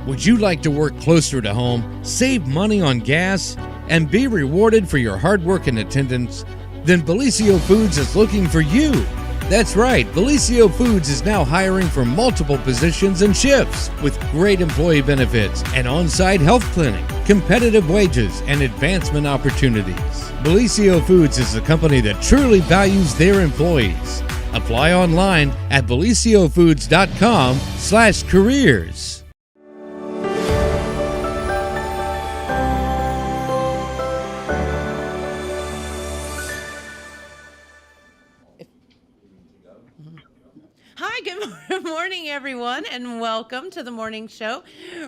Would you like to work closer to home, save money on gas, and be rewarded for your hard work and attendance? Then Bellisio Foods is looking for you. That's right, Bellisio Foods is now hiring for multiple positions and shifts with great employee benefits, an on-site health clinic, competitive wages, and advancement opportunities. Bellisio Foods is a company that truly values their employees. Apply online at BellisioFoods.com/careers. Hi, good morning, everyone, and welcome to the morning show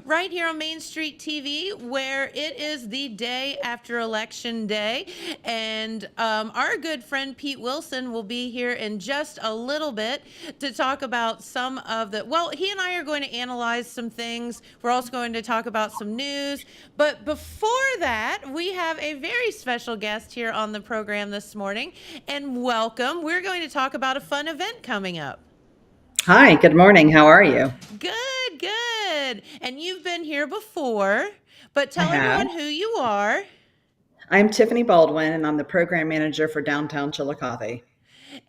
right here on Main Street TV, where it is the day after Election Day. And our good friend Pete Wilson will be here in just a little bit to talk about some of the, well, he and I are going to analyze some things. We're also going to talk about some news. But before that, we have a very special guest here on the program this morning. And welcome. We're going to talk about a fun event coming up. Hi, good morning. How are you? Good, good. And you've been here before, but tell everyone who you are. I'm Tiffany Baldwin, and I'm the program manager for downtown Chillicothe.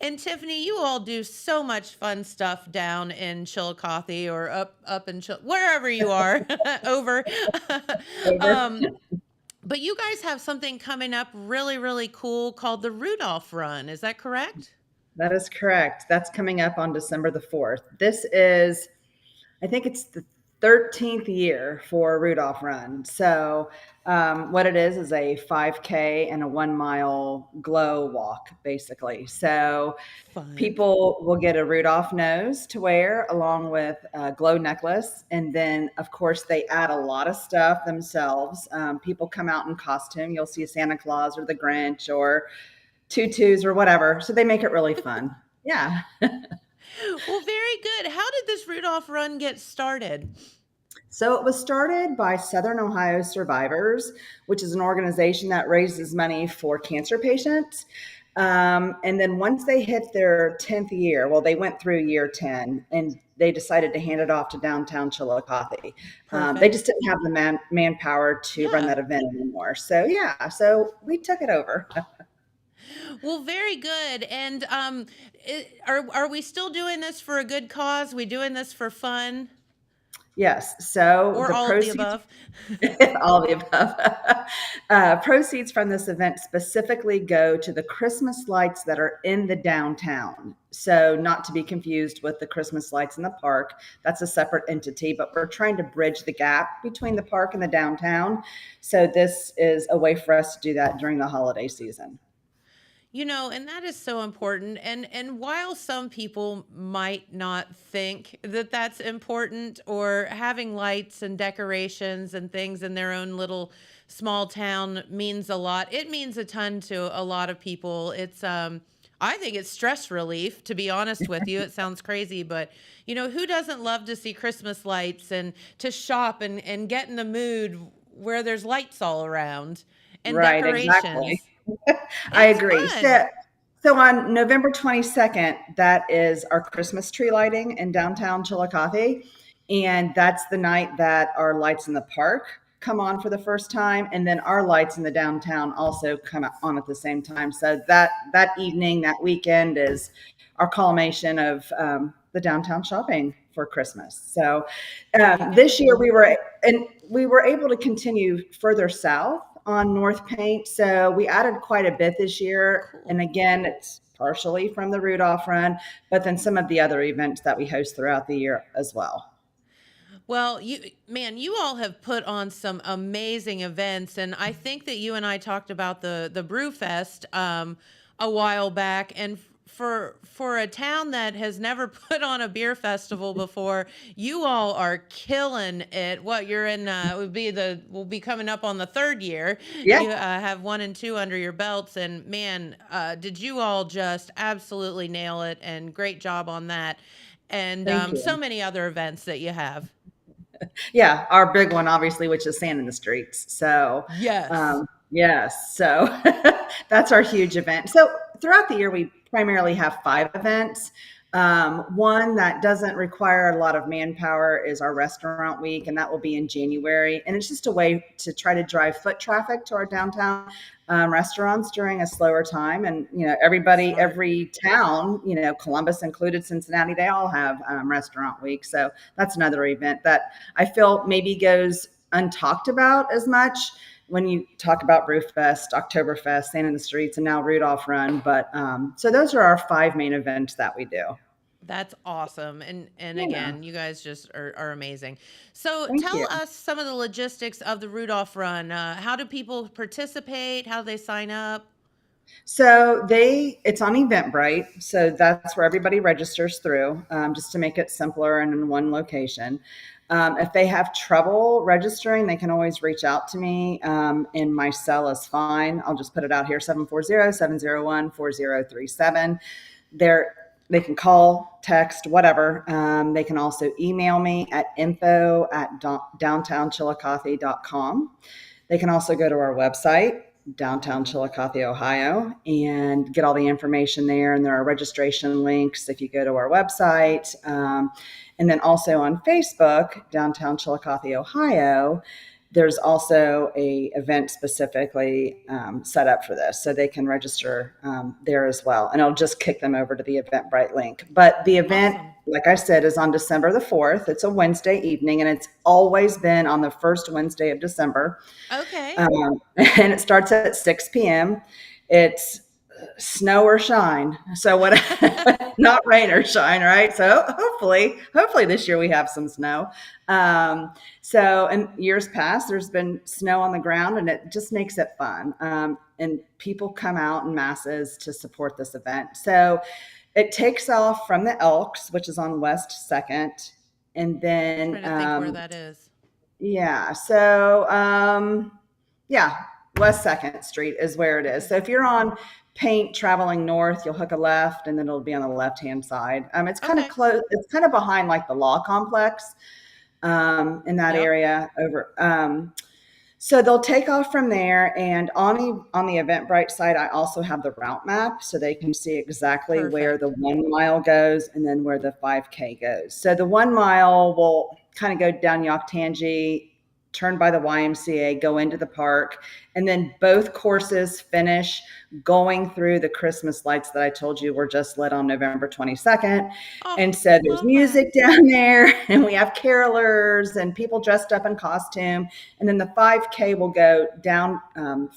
And Tiffany, you all do so much fun stuff down in Chillicothe or up in wherever you are, over. But you guys have something coming up really, really cool called the Rudolph Run. Is that correct? That is correct. That's coming up on December the 4th. This is, I think it's the 13th year for Rudolph Run. So what it is a 5K and a 1 mile glow walk, basically. So people will get a Rudolph nose to wear along with a glow necklace. And then, of course, they add a lot of stuff themselves. People come out in costume. You'll see Santa Claus or the Grinch or tutus or whatever. So they make it really fun. Yeah. Well, very good. How did this Rudolph Run get started? So it was started by Southern Ohio Survivors, which is an organization that raises money for cancer patients. And then once they hit their 10th year, well, they went through year 10 and they decided to hand it off to downtown Chillicothe. They just didn't have the manpower to run that event anymore. So yeah, so we took it over. Well, very good. And are we still doing this for a good cause? We doing this for fun? Yes. So or the all proceeds, of the above? all of the above. Proceeds from this event specifically go to the Christmas lights that are in the downtown. So not to be confused with the Christmas lights in the park. That's a separate entity, but we're trying to bridge the gap between the park and the downtown. So this is a way for us to do that during the holiday season. You know, and that is so important. And while some people might not think that that's important, or having lights and decorations and things in their own little small town means a lot, it means a ton to a lot of people. It's I think it's stress relief, to be honest with you. It sounds crazy, but you know, who doesn't love to see Christmas lights and to shop and get in the mood where there's lights all around and decorations. Exactly. I agree. So on November 22nd, that is our Christmas tree lighting in downtown Chillicothe. And that's the night that our lights in the park come on for the first time. And then our lights in the downtown also come on at the same time. So that evening, that weekend is our culmination of the downtown shopping for Christmas. So this year we were able to continue further south on North Paint. So we added quite a bit this year. Cool. And again, it's partially from the Rudolph Run, but then some of the other events that we host throughout the year as well. Well, you all have put on some amazing events. And I think that you and I talked about the Brew Fest a while back. And for a town that has never put on a beer festival before, you all are killing it. What you're in we'll be coming up on the 3rd year. Yeah. You have 1 and 2 under your belts, and man, did you all just absolutely nail it, and great job on that. And so many other events that you have. Yeah, our big one, obviously, which is Sand in the Streets. So yes. Yes. So that's our huge event. So throughout the year, we primarily have 5 events. One that doesn't require a lot of manpower is our restaurant week, and that will be in January. And it's just a way to try to drive foot traffic to our downtown restaurants during a slower time. And, everybody, Smart. every town, Columbus included, Cincinnati, they all have restaurant week. So that's another event that I feel maybe goes untalked about as much when you talk about Brewfest, Oktoberfest, Sand in the Streets, and now Rudolph Run. But so those are our 5 main events that we do. That's awesome. And Yeah, again, you guys just are amazing. So thank tell you. us some of the logistics of the Rudolph Run. How do people participate? How do they sign up? So it's on Eventbrite. So that's where everybody registers through, just to make it simpler and in one location. If they have trouble registering, they can always reach out to me. And my cell is fine. I'll just put it out here, 740-701-4037. They can call, text, whatever. They can also email me at info@downtownchillicothe.com. They can also go to our website, downtown Chillicothe, Ohio, and get all the information there. And there are registration links if you go to our website. And then also on Facebook, Downtown Chillicothe, Ohio, there's also a event specifically set up for this, so they can register there as well. And I'll just kick them over to the Eventbrite link. But the event, Awesome. like I said, is on December the 4th. It's a Wednesday evening, and it's always been on the first Wednesday of December. Okay. And it starts at 6 p.m. It's snow or shine. So what, not rain or shine, right? So hopefully this year we have some snow. So in years past, there's been snow on the ground, and it just makes it fun. And people come out in masses to support this event. So it takes off from the Elks, which is on West 2nd. And then, Trying to think where that is. yeah. So, yeah, West 2nd Street is where it is. Okay. So if you're on Paint traveling north, you'll hook a left, and then it'll be on the left-hand side. It's kind of Okay. close. It's kind of behind like the law complex in that Yep. area over. So they'll take off from there, and on the Eventbrite site, I also have the route map, so they can see exactly where Perfect. the 1 mile goes and then where the 5K goes. So the 1 mile will kind of go down Yoctangi, turn by the YMCA, go into the park, and then both courses finish going through the Christmas lights that I told you were just lit on November 22nd. Oh, And so there's love that. music down there, and we have carolers and people dressed up in costume. And then the 5K will go down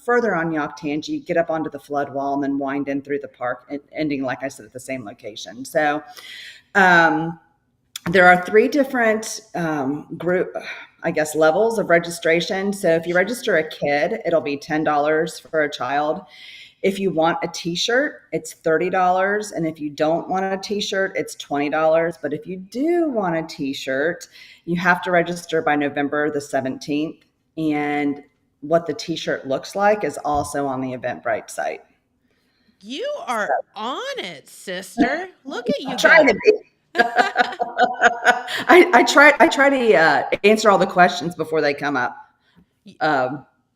further on Yoctangi, get up onto the flood wall, and then wind in through the park, ending, like I said, at the same location. So there are 3 different levels of registration. So if you register a kid, it'll be $10 for a child. If you want a t-shirt, it's $30. And if you don't want a t-shirt, it's $20. But if you do want a t-shirt, you have to register by November the 17th. And what the t-shirt looks like is also on the Eventbrite site. You are on it, sister. Look at you Try to go. be. I try to answer all the questions before they come up.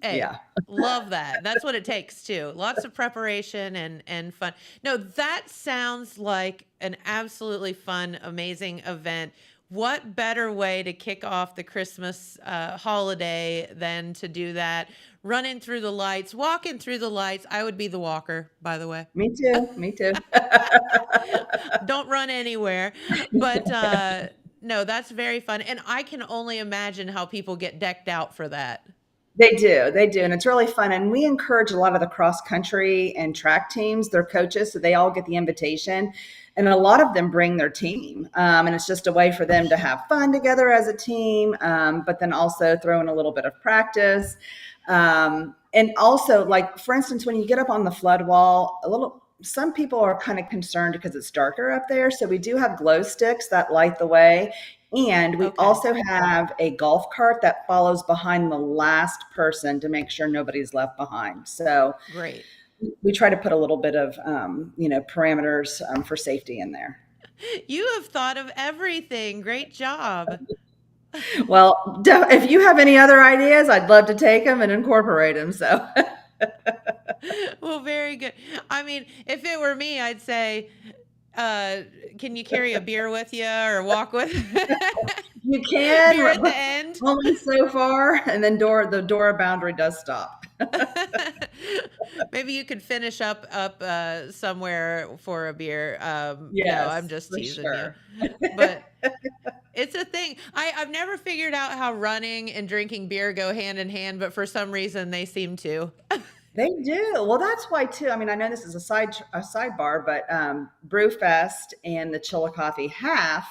Hey, Yeah. love that. That's what it takes too. Lots of preparation and fun. No, that sounds like an absolutely fun, amazing event. What better way to kick off the Christmas holiday than to do that? Running through the lights, walking through the lights. I would be the walker, by the way. Me too. Me too. Don't run anywhere. But no, that's very fun. And I can only imagine how people get decked out for that. They do. They do. And it's really fun. And we encourage a lot of the cross country and track teams, their coaches, so they all get the invitation. And a lot of them bring their team. And it's just a way for them to have fun together as a team, but then also throw in a little bit of practice. And also, like, for instance, when you get up on the flood wall, some people are kind of concerned because it's darker up there. So we do have glow sticks that light the way. And we also have a golf cart that follows behind the last person to make sure nobody's left behind. So Great. we try to put a little bit of, parameters for safety in there. You have thought of everything. Great job. Well, if you have any other ideas, I'd love to take them and incorporate them. So Well, very good. I mean, if it were me, I'd say Can you carry a beer with you or walk with You can. beer at the end? Only so far, and then the door boundary does stop. Maybe you could finish up somewhere for a beer. No, I'm Yes, just for teasing you. sure. But it's a thing. I've never figured out how running and drinking beer go hand in hand, but for some reason they seem to. They do. Well, that's why too. I mean, I know this is a sidebar, but Brewfest and the Chillicothe Half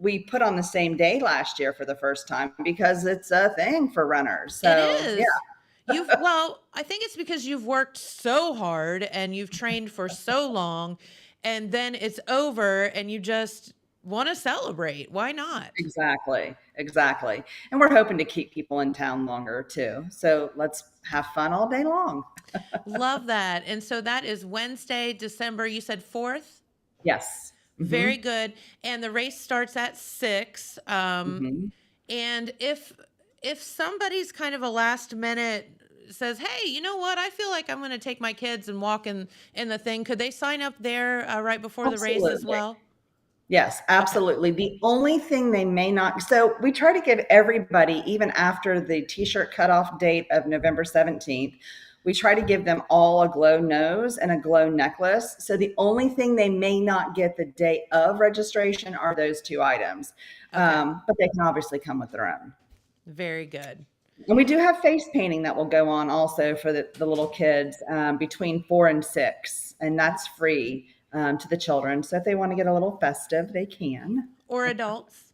we put on the same day last year for the first time because it's a thing for runners. So It yeah, is. Well, I think it's because you've worked so hard and you've trained for so long, and then it's over and you just want to celebrate. Why not? exactly. And we're hoping to keep people in town longer too. So let's have fun all day long. Love that. And so that is Wednesday, December, you said 4th? Yes. Very good. And the race starts at 6. Mhm. And if somebody's kind of a last minute says, hey, you know what? I feel like I'm going to take my kids and walk in the thing. Could they sign up there right before the race as Absolutely. well? Yes, absolutely. The only thing they may not, so we try to give everybody, even after the t-shirt cutoff date of November 17th, we try to give them all a glow nose and a glow necklace. So the only thing they may not get the day of registration are those 2 items. Okay. But they can obviously come with their own. Very good. And we do have face painting that will go on also for the little kids between 4 and 6, and that's free to the children. So if they want to get a little festive, they can. Or adults.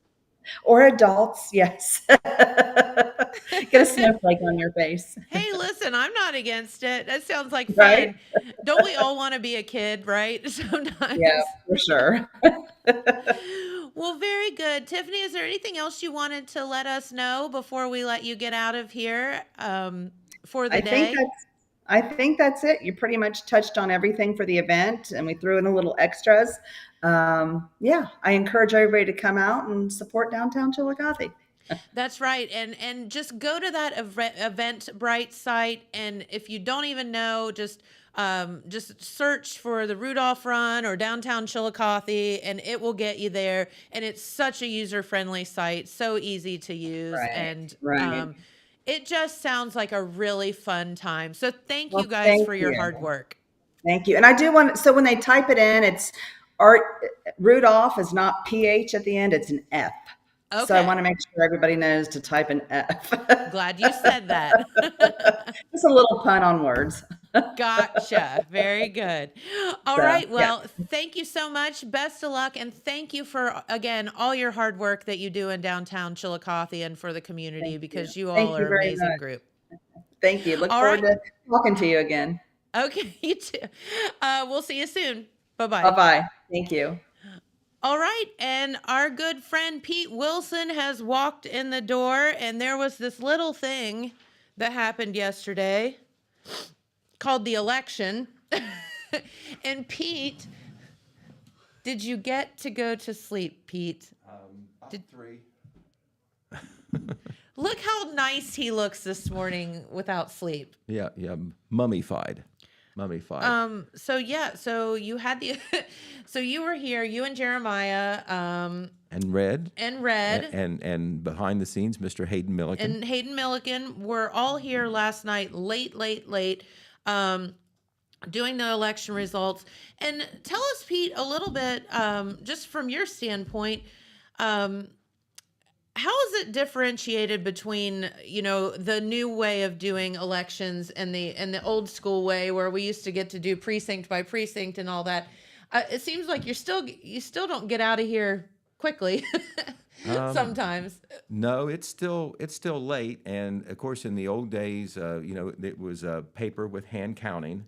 Or adults, yes. Get a snowflake on your face. Hey, listen, I'm not against it. That sounds like fun. Right? Don't we all want to be a kid, right? Sometimes. Yeah, for sure. Well, very good. Tiffany, is there anything else you wanted to let us know before we let you get out of here for the day? I think that's it. You pretty much touched on everything for the event, and we threw in a little extras. Yeah, I encourage everybody to come out and support downtown Chillicothe. That's right. And just go to that Eventbrite site. And if you don't even know, just search for the Rudolph Run or downtown Chillicothe, and it will get you there. And it's such a user-friendly site, so easy to use. And it just sounds like a really fun time. So thank you guys for your hard work. Thank you. And I do want, so when they type it in, it's Rudolph is not PH at the end, it's an F. Okay. So I want to make sure everybody knows to type an F. Glad you said that. Just a little pun on words. Gotcha. Very good. All right. Well, thank you so much. Best of luck. And thank you for, again, all your hard work that you do in downtown Chillicothe and for the community, because you all are an amazing group. Thank you. Look forward to talking to you again. Okay. You too. We'll see you soon. Bye-bye. Bye-bye. Thank you. All right, and our good friend Pete Wilson has walked in the door, and there was this little thing that happened yesterday called the election. And Pete, did you get to go to sleep, Pete? 3. Look how nice he looks this morning without sleep. Yeah, mummified. So you had so you were here, you and Jeremiah, and Red, and behind the scenes, Mr. Hayden Milliken, were all here last night, late, doing the election results. And tell us, Pete, a little bit, just from your standpoint, how is it differentiated between, the new way of doing elections and the old school way where we used to get to do precinct by precinct and all that? It seems like you still don't get out of here quickly sometimes. No, it's still late, and of course in the old days, it was paper with hand counting,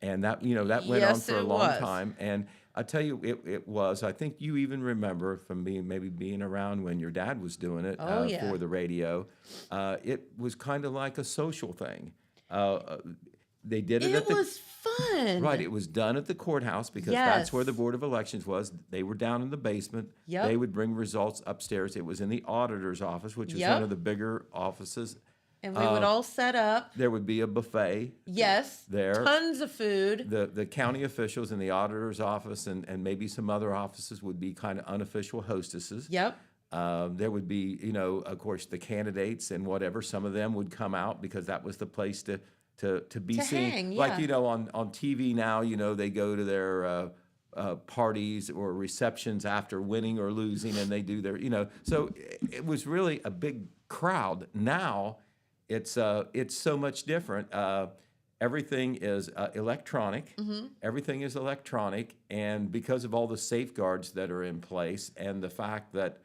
and that went on for a long time. And I tell you, it was. I think you even remember from being around when your dad was doing it for the radio. It was kind of like a social thing. They did it. It was fun. Right. It was done at the courthouse because that's where the Board of Elections was. They were down in the basement. They would bring results upstairs. It was in the auditor's office, which is one of the bigger offices. And we would all set up. There would be a buffet. Yes. There. Tons of food. The county officials in the auditor's office and maybe some other offices would be kind of unofficial hostesses. Yep. There would be, of course, the candidates and whatever. Some of them would come out because that was the place to be seen. Hang, yeah. Like, on TV now, they go to their parties or receptions after winning or losing, and they do their, So it was really a big crowd. Now it's so much different. Everything is electronic. Mm-hmm. Everything is electronic, and because of all the safeguards that are in place, and the fact that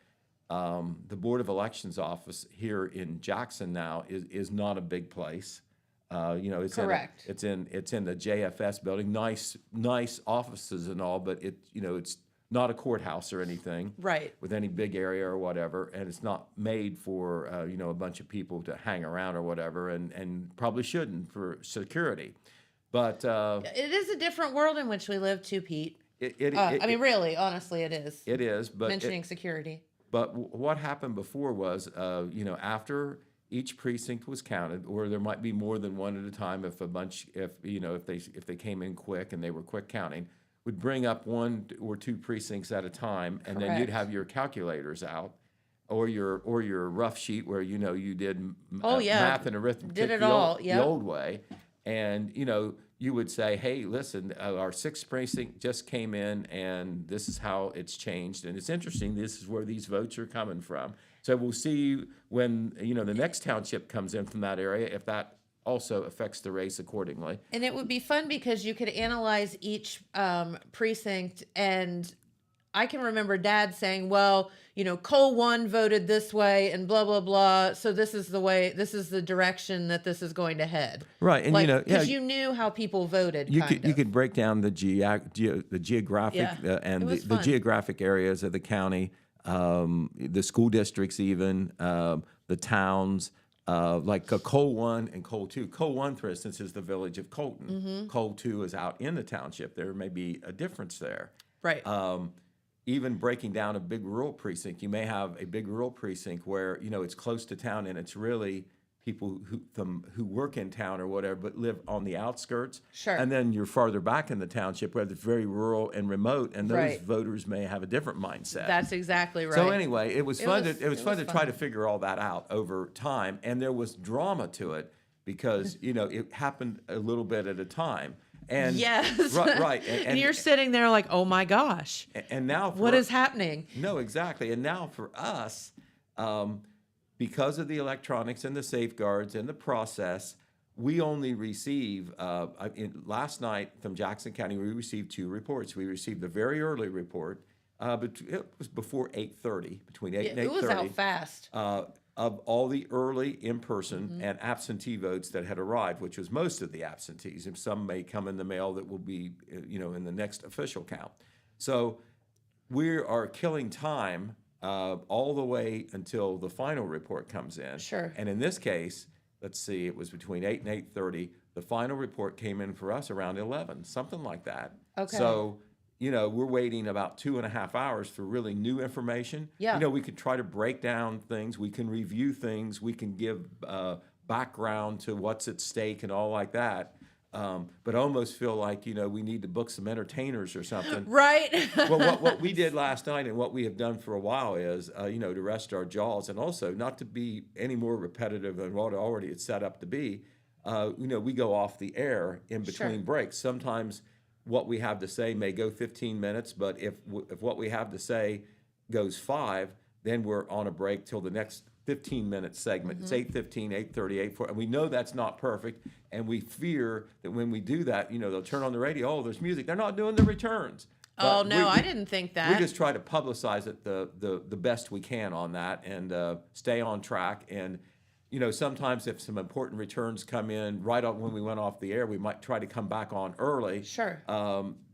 the Board of Elections office here in Jackson now is not a big place. It's correct. It's in the JFS building. Nice offices and all, but it's not a courthouse or anything. Right. With any big area or whatever, and it's not made for a bunch of people to hang around or whatever, and probably shouldn't for security. But it is a different world in which we live too, Pete. Really, honestly, it is. It is, but mentioning security. But what happened before was, after each precinct was counted, or there might be more than one at a time if they came in quick and they were quick counting, would bring up one or two precincts at a time, and then you'd have your calculators out, or your rough sheet where you did math and arithmetic the old way, and you would say, hey, listen, our 6th precinct just came in, and this is how it's changed. And it's interesting, this is where these votes are coming from. So we'll see when, the next township comes in from that area, if that also affects the race accordingly. And it would be fun because you could analyze each precinct, and I can remember Dad saying, well, Cole 1 voted this way and blah, blah, blah. So this is the direction that this is going to head. Right. And, because you knew how people voted. You could break down the geographic and the geographic areas of the county, the school districts even, the towns, like Cole 1 and Cole 2. Cole 1, for instance, is the village of Colton. Mm-hmm. Cole 2 is out in the township. There may be a difference there. Right. Even breaking down a big rural precinct, you may have a big rural precinct where it's close to town and it's really people who work in town or whatever, but live on the outskirts. Sure. And then you're farther back in the township where it's very rural and remote, and those right. voters may have a different mindset. That's exactly right. So anyway, it was fun to try to figure all that out over time, and there was drama to it because it happened a little bit at a time. And yes. Right. And you're sitting there like, oh my gosh. And now what is happening? No, exactly. And now for us, because of the electronics and the safeguards and the process, we only receive, last night from Jackson County, we received 2 reports. We received the very early report, but it was before 8:30, between 8 and 8:30. It was out fast. Of all the early in-person and absentee votes that had arrived, which was most of the absentees, and some may come in the mail that will be, in the next official count. So we are killing time all the way until the final report comes in. Sure. And in this case, let's see, it was between 8 and 8:30. The final report came in for us around 11, something like that. Okay. So, we're waiting about 2.5 hours for really new information. Yeah. We can try to break down things. We can review things. We can give background to what's at stake and all like that. But I almost feel like, we need to book some entertainers or something. Right. Well, what we did last night and what we have done for a while is, to rest our jaws and also not to be any more repetitive than what already it's set up to be. We go off the air in between breaks. Sometimes what we have to say may go 15 minutes, but if what we have to say goes 5, then we're on a break till the next 15-minute segment. It's 8:15, 8:30, 8:40, and we know that's not perfect, and we fear that when we do that, they'll turn on the radio, oh, there's music. They're not doing the returns. Oh, no, I didn't think that. We just try to publicize it the best we can on that and stay on track. And, sometimes if some important returns come in right on when we went off the air, we might try to come back on early. Sure.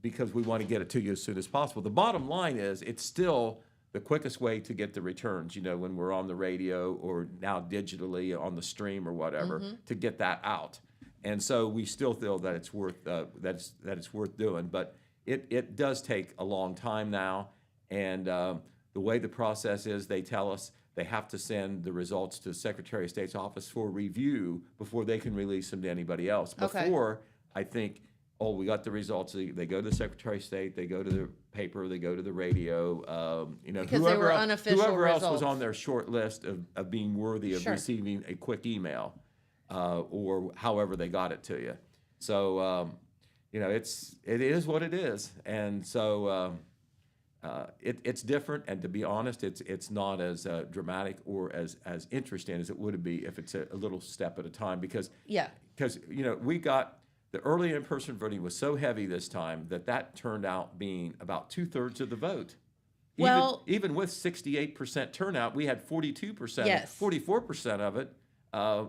Because we want to get it to you as soon as possible. The bottom line is it's still the quickest way to get the returns, when we're on the radio or now digitally on the stream or whatever, to get that out. And so we still feel that it's worth that it's worth doing. But it does take a long time now. And the way the process is, they tell us they have to send the results to the Secretary of State's office for review before they can release them to anybody else. Before, I think, we got the results. They go to the Secretary of State, they go to the paper, they go to the radio. Because they were unofficial whoever else results. was on their short list of being worthy of receiving a quick email, or however they got it to you. So, it is what it is, and so. It's different, and to be honest, it's not as dramatic or as interesting as it would be if it's a little step at a time. Because we got the early in-person voting was so heavy this time that turned out being about 2/3 of the vote. Even with 68% turnout, we had 42%, 44% of it.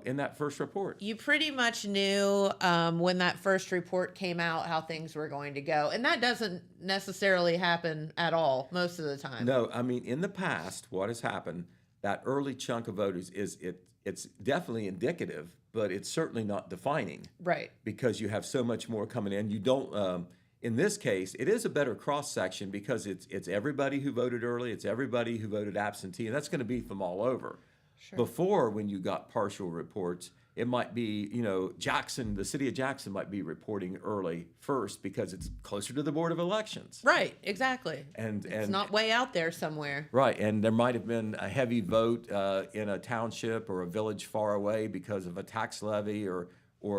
In that first report. You pretty much knew when that first report came out how things were going to go. And that doesn't necessarily happen at all most of the time. No, I mean, in the past, what has happened, that early chunk of voters it's definitely indicative, but it's certainly not defining. Right. Because you have so much more coming in. You don't, in this case, it is a better cross-section because it's everybody who voted early, it's everybody who voted absentee, and that's going to be from all over. Sure. Before, when you got partial reports, it might be, Jackson, the city of Jackson might be reporting early first because it's closer to the Board of Elections. Right, exactly. And it's not way out there somewhere. Right, and there might have been a heavy vote in a township or a village far away because of a tax levy or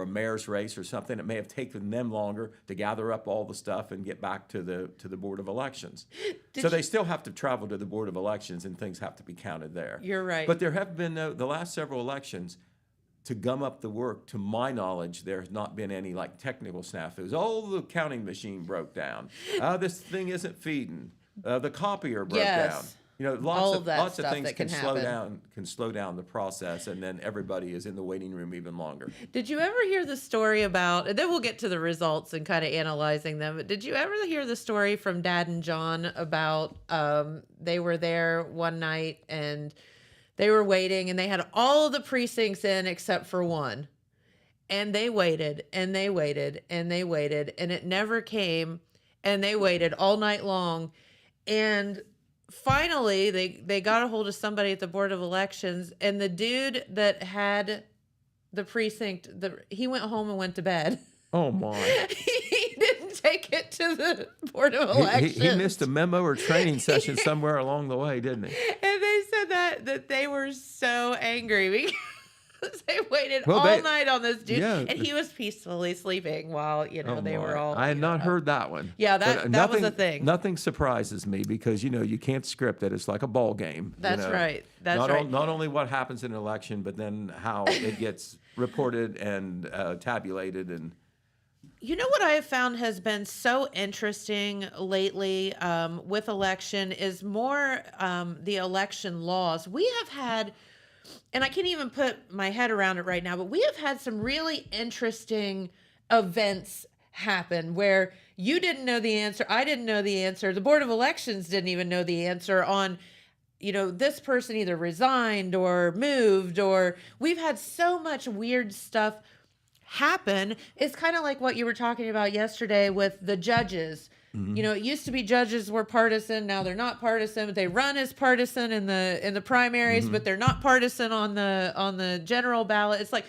a mayor's race or something. It may have taken them longer to gather up all the stuff and get back to the Board of Elections. So they still have to travel to the Board of Elections, and things have to be counted there. You're right. But there have been, the last several elections, to gum up the work, to my knowledge, there has not been any technical snafus. Oh, the counting machine broke down. This thing isn't feeding. The copier broke down. Lots of things can slow down the process, and then everybody is in the waiting room even longer. Did you ever hear the story about, and then we'll get to the results and kind of analyzing them, but did you ever hear the story from Dad and John about they were there one night and they were waiting and they had all of the precincts in except for one, and they waited and they waited and they waited and it never came, and they waited all night long, and finally, they got a hold of somebody at the Board of Elections, and the dude that had the precinct, he went home and went to bed. Oh, my. He didn't take it to the Board of Elections. He missed a memo or training session somewhere along the way, didn't he? And they said that they were so angry because they waited all night on this dude, and he was peacefully sleeping while they were all. I had not heard that one. Yeah, that was a thing. Nothing surprises me because you can't script it. It's like a ball game. That's right. Not only what happens in an election, but then how it gets reported and tabulated. And what I have found has been so interesting lately with election is more the election laws. We have had. And I can't even put my head around it right now, but we have had some really interesting events happen where you didn't know the answer, I didn't know the answer, the Board of Elections didn't even know the answer on, this person either resigned or moved, or we've had so much weird stuff happen. It's kind of like what you were talking about yesterday with the judges. Mm-hmm. It used to be judges were partisan. Now they're not partisan. They run as partisan in the primaries, mm-hmm. but they're not partisan on the general ballot. It's like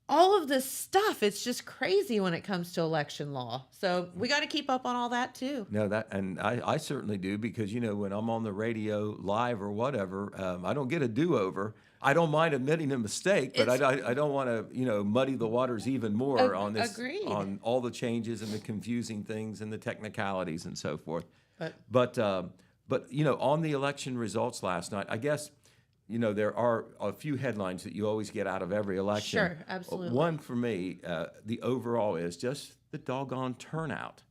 all of this stuff. It's just crazy when it comes to election law. So we got to keep up on all that too. No, and I certainly do, because when I'm on the radio live or whatever, I don't get a do-over. I don't mind admitting a mistake, but I don't want to muddy the waters even more on this. Agreed. On all the changes and the confusing things and the technicalities and so forth. But on the election results last night, I guess there are a few headlines that you always get out of every election. Sure, absolutely. One for me, the overall is just the doggone turnout.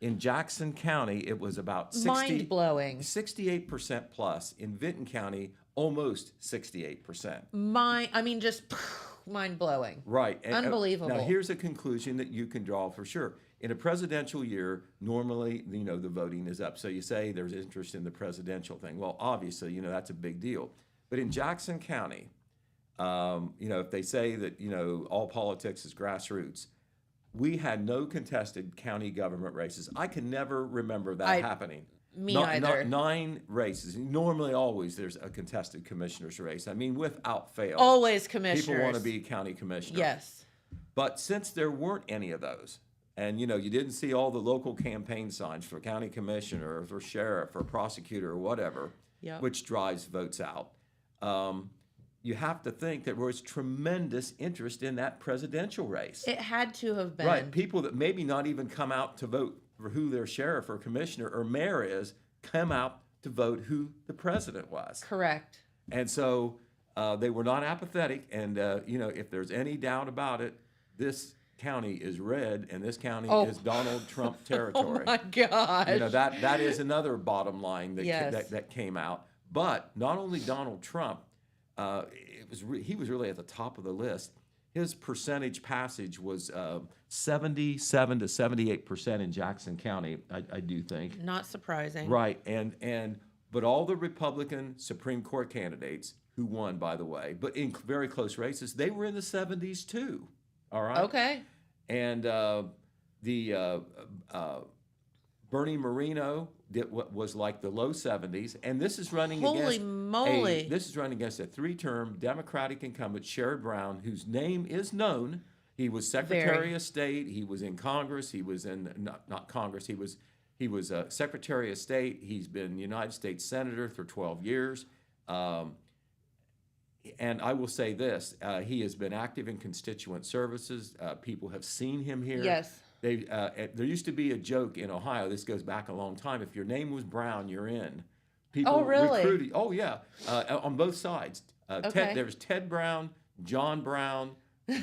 In Jackson County, it was about mind-blowing. 68% plus. In Vinton County, almost 68%. Just mind-blowing. Right. And, unbelievable. Now, here's a conclusion that you can draw for sure. In a presidential year, normally, the voting is up. So you say there's interest in the presidential thing. Well, obviously, that's a big deal. But in Jackson County, if they say that, all politics is grassroots, we had no contested county government races. I can never remember that happening. Me either. 9 races. Normally, always there's a contested commissioner's race. I mean, without fail. Always commissioners. People want to be county commissioner. Yes. But since there weren't any of those, and you didn't see all the local campaign signs for county commissioner or for sheriff or prosecutor or whatever, which drives votes out, you have to think that there was tremendous interest in that presidential race. It had to have been. Right. People that maybe not even come out to vote for who their sheriff or commissioner or mayor is, come out to vote who the president was. Correct. And so they were not apathetic. And, if there's any doubt about it, this county is red and this county is Donald Trump territory. Oh, my gosh. That is another bottom line Yes. that came out. But not only Donald Trump, he was really at the top of the list. His percentage passage was 77 to 78% in Jackson County, I do think. Not surprising. Right, but all the Republican Supreme Court candidates who won, by the way, but in very close races, they were in the 70s too. All right. Okay. And Bernie Moreno did what was like the low 70s, and this is running Holy moly. This is running against a 3-term Democratic incumbent, Sherrod Brown, whose name is known. He was Secretary of State. He was in Congress. He was in not Congress. He was Secretary of State. He's been United States Senator for 12 years. And I will say this: he has been active in constituent services. People have seen him here. Yes. There used to be a joke in Ohio. This goes back a long time. If your name was Brown, you're in. People Oh, really? recruited. Oh, yeah. On both sides. Okay. There was Ted Brown, John Brown,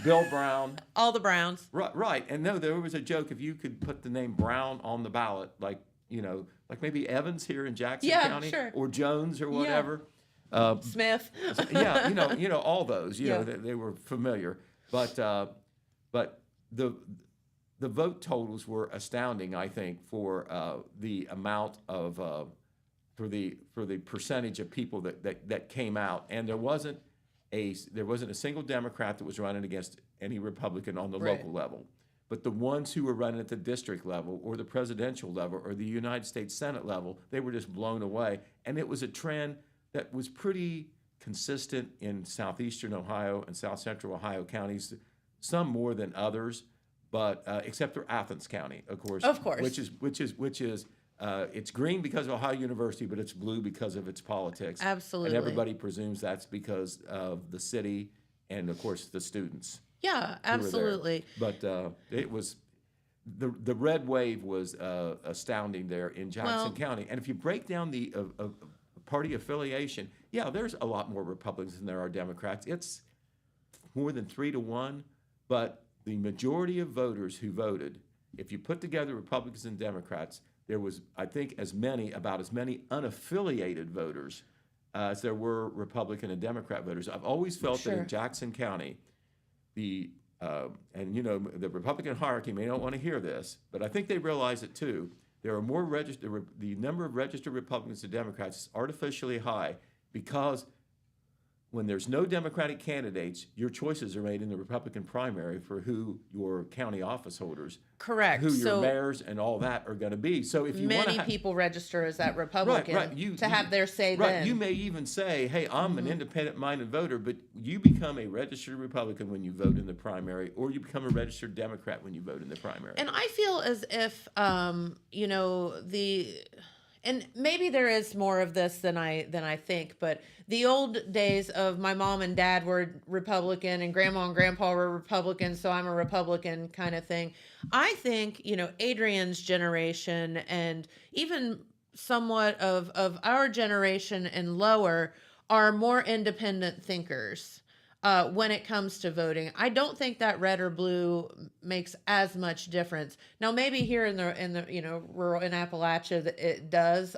Bill Brown. All the Browns. Right. And no, there was a joke. If you could put the name Brown on the ballot, like maybe Evans here in Jackson County, sure. or Jones or whatever. Smith. Yeah, all those. They were familiar. But the vote totals were astounding, I think, for the amount of for the percentage of people that came out, and there wasn't a single Democrat that was running against any Republican on the local level. But the ones who were running at the district level or the presidential level or the United States Senate level, they were just blown away. And it was a trend that was pretty consistent in southeastern Ohio and south central Ohio counties, some more than others. But except for Athens County, of course, which is it's green because of Ohio University, but it's blue because of its politics. Absolutely. And everybody presumes that's because of the city and, of course, the students. Yeah, absolutely. But it was the red wave was astounding there in Jackson County. And if you break down the party affiliation, there's a lot more Republicans than there are Democrats. It's more than 3-1, but the majority of voters who voted, if you put together Republicans and Democrats, there was, I think, about as many unaffiliated voters as there were Republican and Democrat voters. I've always felt that in Jackson County, the Republican hierarchy may not want to hear this, but I think they realize it too. There are more the number of registered Republicans and Democrats is artificially high because when there's no Democratic candidates, your choices are made in the Republican primary for who your county office holders, correct, who your mayors and all that are going to be. So if you many people register as that Republican to have their say, then you may even say, "Hey, I'm an independent-minded voter," but you become a registered Republican when you vote in the primary, or you become a registered Democrat when you vote in the primary. And I feel as if and maybe there is more of this than I think, but the old days of my mom and dad were Republican and grandma and grandpa were Republican, so I'm a Republican kind of thing. I think, Adrian's generation and even somewhat of our generation and lower are more independent thinkers. When it comes to voting, I don't think that red or blue makes as much difference. Now, maybe here in the rural in Appalachia it does.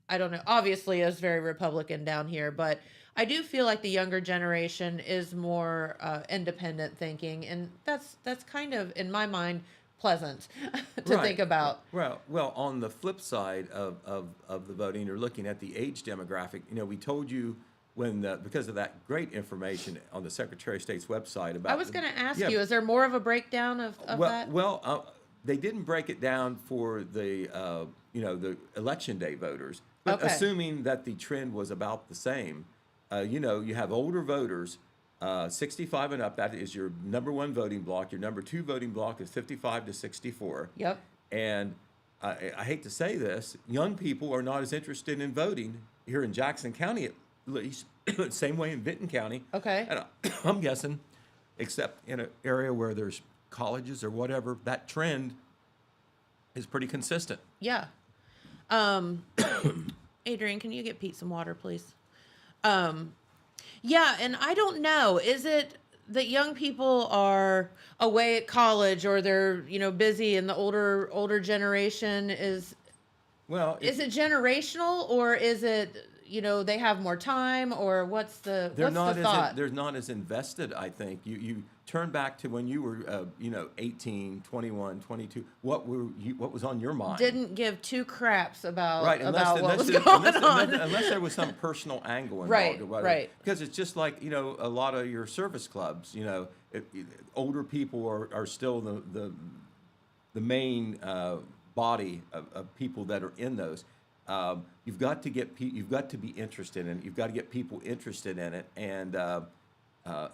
I don't know. Obviously, it's very Republican down here, but I do feel like the younger generation is more independent thinking, and that's kind of, in my mind, pleasant to think about. Well, on the flip side of the voting, you're looking at the age demographic. We told you. Because of that great information on the Secretary of State's website about. I was going to ask you, is there more of a breakdown of that? Well, they didn't break it down for the the election day voters. But Okay. assuming that the trend was about the same, you have older voters, 65 and up. That is your number one voting block. Your number two voting block is 55 to 64. Yep. And I hate to say this, young people are not as interested in voting here in Jackson County, at least, same way in Vinton County. Okay. And I'm guessing, except in an area where there's colleges or whatever, that trend is pretty consistent. Yeah. Adrian, can you get Pete some water, please? Yeah, and I don't know. Is it that young people are away at college, or they're busy, and the older generation is? Well, is it generational, or is it they have more time, or what's the thought? They're not as invested. I think you turn back to when you were 18, 21, 22. What was on your mind? Didn't give two craps about right, about what was going on. Unless there was some personal angle involved. Right, or whatever. right. Because it's just like a lot of your service clubs. Older people are still the main body of people that are in those. You've got to be interested in it. You've got to get people interested in it, and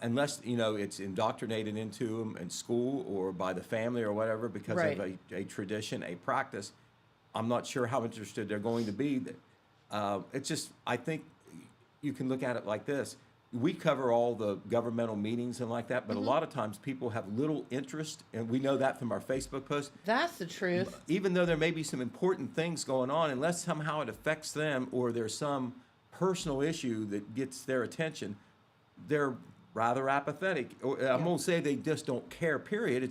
unless it's indoctrinated into them in school or by the family or whatever because right. of a tradition, a practice, I'm not sure how interested they're going to be. It's just, I think you can look at it like this. We cover all the governmental meetings and like that, but a lot of times people have little interest, and we know that from our Facebook posts. That's the truth. Even though there may be some important things going on, unless somehow it affects them or there's some personal issue that gets their attention, they're rather apathetic. I'm going to say they just don't care, period.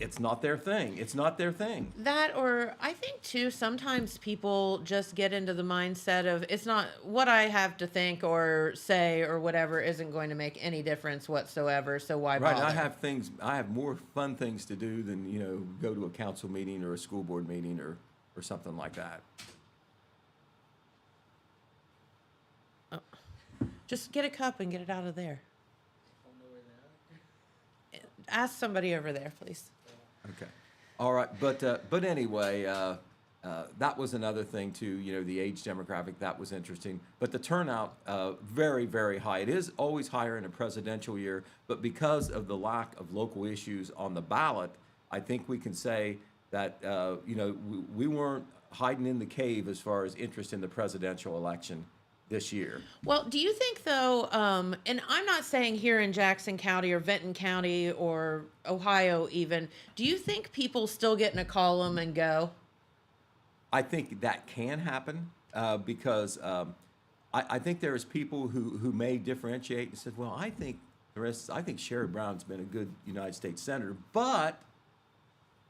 It's not their thing. It's not their thing. That, or I think too, sometimes people just get into the mindset of it's not what I have to think or say or whatever isn't going to make any difference whatsoever. So why bother? Right. I have more fun things to do than, go to a council meeting or a school board meeting or something like that. Oh. Just get a cup and get it out of there. Ask somebody over there, please. Okay. All right. But anyway, that was another thing too, the age demographic, that was interesting. But the turnout, very, very high. It is always higher in a presidential year, but because of the lack of local issues on the ballot, I think we can say that, we weren't hiding in the cave as far as interest in the presidential election this year. Well, do you think though, and I'm not saying here in Jackson County or Vinton County or Ohio even, do you think people still get in a column and go? I think that can happen because I think there's people who may differentiate and said, well, I think Sherrod Brown's been a good United States Senator, but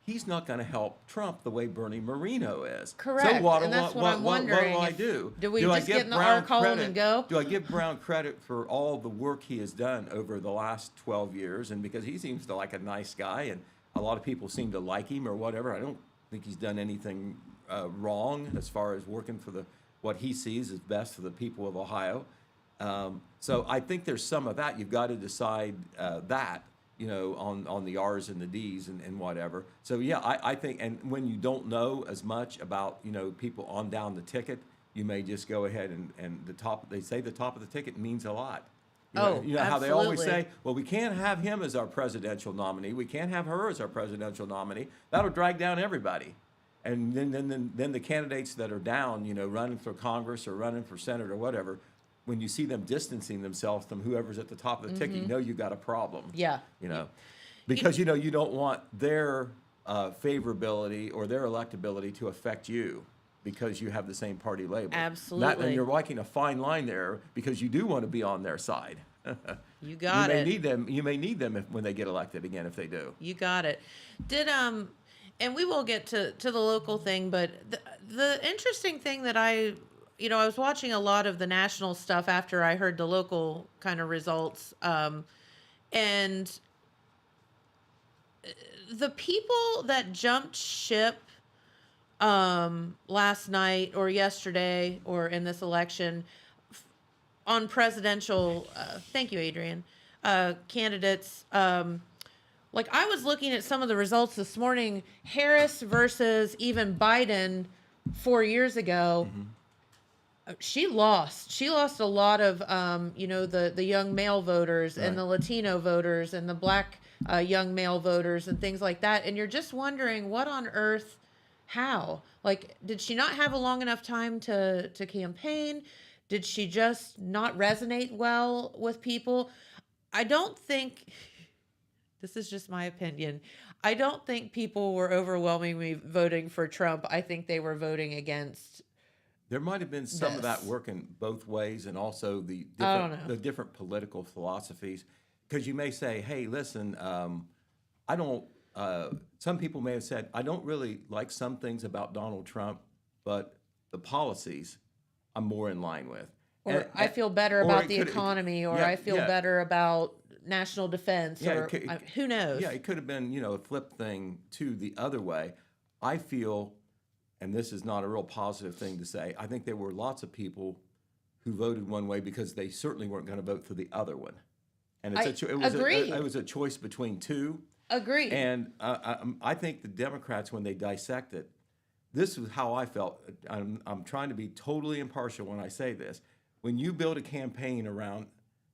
he's not going to help Trump the way Bernie Moreno is. Correct. So what and that's what I'm what wondering. do I do? Do we just get in the R column and go? Do I give Brown credit for all the work he has done over the last 12 years? And because he seems to like a nice guy, and a lot of people seem to like him or whatever, I don't think he's done anything wrong as far as working for what he sees is best for the people of Ohio. So I think there's some of that. You've got to decide that. On the R's and the D's and whatever. So, yeah, I think, and when you don't know as much about, people on down the ticket, you may just go ahead and they say the top of the ticket means a lot. You know how they always say, well, we can't have him as our presidential nominee. We can't have her as our presidential nominee. That'll drag down everybody. And then the candidates that are down, running for Congress or running for Senate or whatever, when you see them distancing themselves from whoever's at the top of the ticket, you've got a problem. Yeah. Because, you don't want their favorability or their electability to affect you because you have the same party label. Absolutely. And you're walking a fine line there because you do want to be on their side. You got it. You may need them when they get elected again, if they do. You got it. And we will get to the local thing, but the interesting thing that I was watching a lot of the national stuff after I heard the local kind of results. And the people that jumped ship last night or yesterday or in this election on presidential, thank you, Adrian, candidates, like I was looking at some of the results this morning, Harris versus even Biden 4 years ago, she lost. She lost a lot of, the young male voters and the Latino voters and the black young male voters and things like that. And you're just wondering what on earth, how? Like, did she not have a long enough time to campaign? Did she just not resonate well with people? I don't think, this is just my opinion, I don't think people were overwhelmingly voting for Trump. I think they were voting against. There might have been some of that working both ways, and also the different political philosophies. Because you may say, "Hey, listen, I don't." Some people may have said, "I don't really like some things about Donald Trump, but the policies I'm more in line with." Or I feel better about the economy, or I feel better about national defense, or who knows? Yeah, it could have been, a flip thing to the other way. I feel. And this is not a real positive thing to say, I think there were lots of people who voted one way because they certainly weren't going to vote for the other one. And it was a choice between two. Agreed. And I think the Democrats, when they dissect it, this is how I felt. I'm trying to be totally impartial when I say this. When you build a campaign around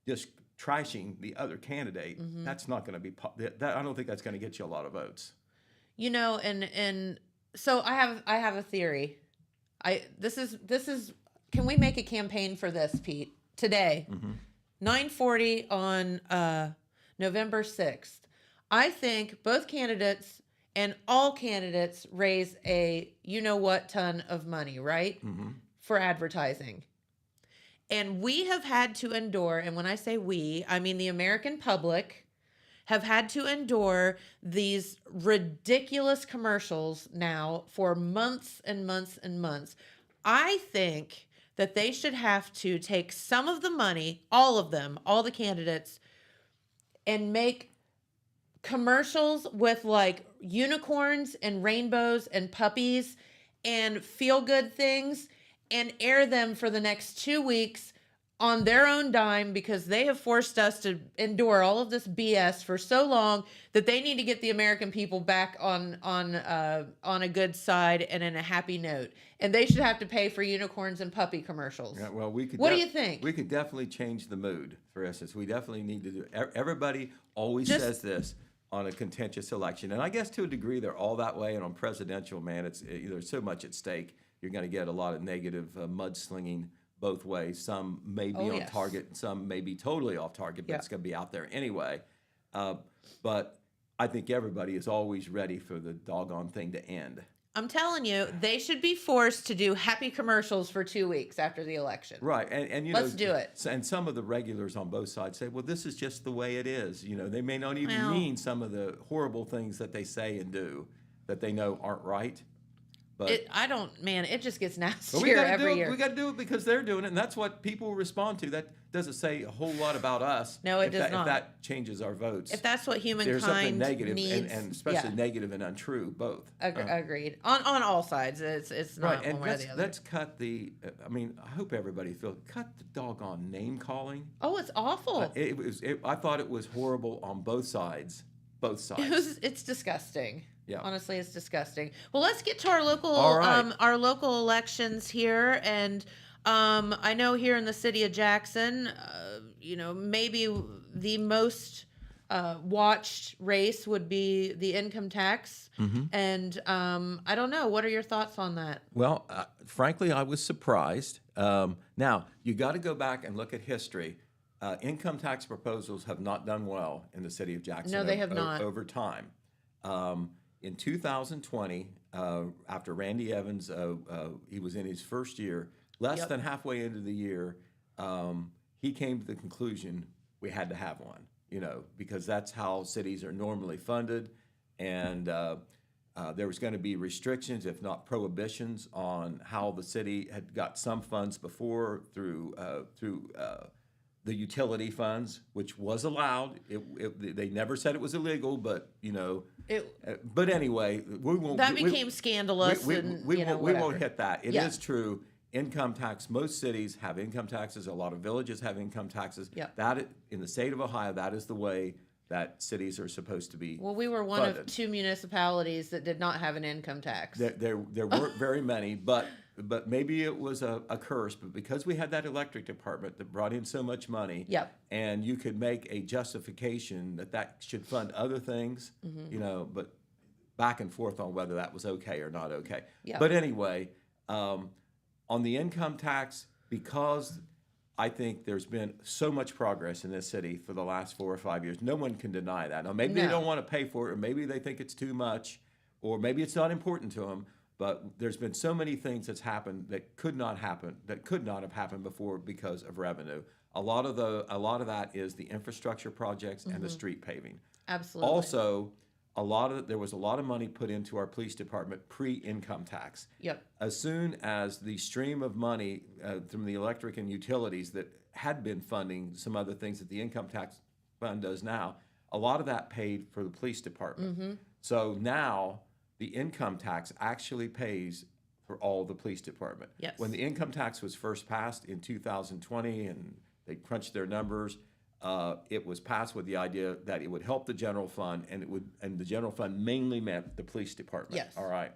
just trashing the other candidate, that's not going to be, I don't think that's going to get you a lot of votes. And so I have a theory. This is can we make a campaign for this, Pete? Today, 9:40 on November 6th. I think both candidates and all candidates raise a ton of money, right? For advertising. And we have had to endure, and when I say we, I mean the American public, have had to endure these ridiculous commercials now for months and months and months. I think that they should have to take some of the money, all of them, all the candidates, and make commercials with like unicorns and rainbows and puppies and feel-good things and air them for the next 2 weeks on their own dime, because they have forced us to endure all of this BS for so long that they need to get the American people back on a good side and in a happy note. And they should have to pay for unicorns and puppy commercials. Yeah, well, we could. What do you think? We could definitely change the mood. For instance, we definitely need to do. Everybody always says this on a contentious election, and I guess to a degree they're all that way. And on presidential, man, there's so much at stake. You're going to get a lot of negative mudslinging both ways. Some may be on target, and some may be totally off target, but it's going to be out there anyway. But I think everybody is always ready for the doggone thing to end. I'm telling you, they should be forced to do happy commercials for 2 weeks after the election. Right, and let's do it. And some of the regulars on both sides say, "Well, this is just the way it is." They may not even mean some of the horrible things that they say and do that they know aren't right. But it just gets nastier every year. We got to do it because they're doing it, and that's what people respond to. That doesn't say a whole lot about us. No, it does not. If that changes our votes. If that's what humankind there's something negative needs, and especially negative and untrue, both. Agreed. On all sides, it's not right. And one way or the other. Let's cut the. I hope everybody feels cut the doggone name calling. Oh, it's awful. I thought it was horrible on both sides. Both sides. It's disgusting. Yeah. Honestly, it's disgusting. Well, let's get to our local our local elections here, and I know here in the city of Jackson, maybe the most watched race would be the income tax, and I don't know. What are your thoughts on that? Well, frankly, I was surprised. Now you got to go back and look at history. Income tax proposals have not done well in the city of Jackson. No, they have not. Over time. In 2020, after Randy Evans, he was in his first year, less than halfway into the year, he came to the conclusion we had to have one, because that's how cities are normally funded. And there was going to be restrictions, if not prohibitions, on how the city had got some funds before through the utility funds, which was allowed. They never said it was illegal, but but anyway, we won't. That became scandalous, we won't hit that. It is true. Income tax. Most cities have income taxes. A lot of villages have income taxes. Yep. That in the state of Ohio, that is the way that cities are supposed to be. Well, we were one funded. of 2 municipalities that did not have an income tax. There weren't very many, but maybe it was a curse. But because we had that electric department that brought in so much money, Yep. and you could make a justification that should fund other things, but back and forth on whether that was okay or not okay. Yep. But anyway, on the income tax, because I think there's been so much progress in this city for the last 4 or 5 years. No one can deny that. Now, maybe they don't want to pay for it, or maybe they think it's too much, or maybe it's not important to them. But there's been so many things that's happened that could not have happened before because of revenue. A lot of that is the infrastructure projects and the street paving. Absolutely. Also, there was a lot of money put into our police department pre-income tax. Yep. As soon as the stream of money from the electric and utilities that had been funding some other things that the income tax fund does now, a lot of that paid for the police department. So now the income tax actually pays for all the police department. Yes. When the income tax was first passed in 2020 and they crunched their numbers, it was passed with the idea that it would help the general fund, and the general fund mainly meant the police department. Yes. All right.